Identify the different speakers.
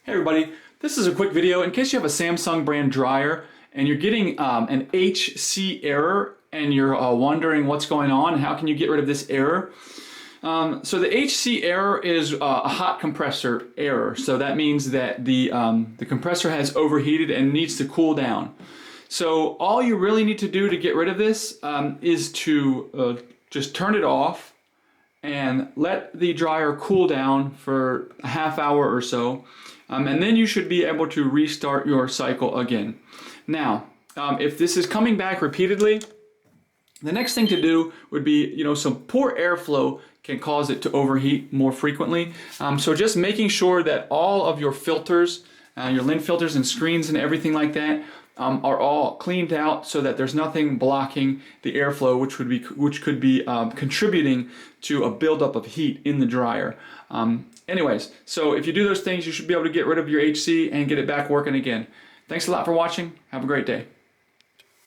Speaker 1: Hey everybody, this is a quick video in case you have a Samsung brand dryer and you're getting an HC error and you're wondering what's going on and how can you get rid of this error. So the HC error is a hot compressor error. So that means that the compressor has overheated and needs to cool down. So all you really need to do to get rid of this is to just turn it off and let the dryer cool down for a half hour or so. And then you should be able to restart your cycle again. Now, if this is coming back repeatedly, the next thing to do would be, some poor airflow can cause it to overheat more frequently. So just making sure that all of your filters, your lint filters and screens and everything like that, are all cleaned out so that there's nothing blocking the airflow, which could be contributing to a buildup of heat in the dryer. Anyways, so if you do those things, you should be able to get rid of your HC and get it back working again. Thanks a lot for watching. Have a great day.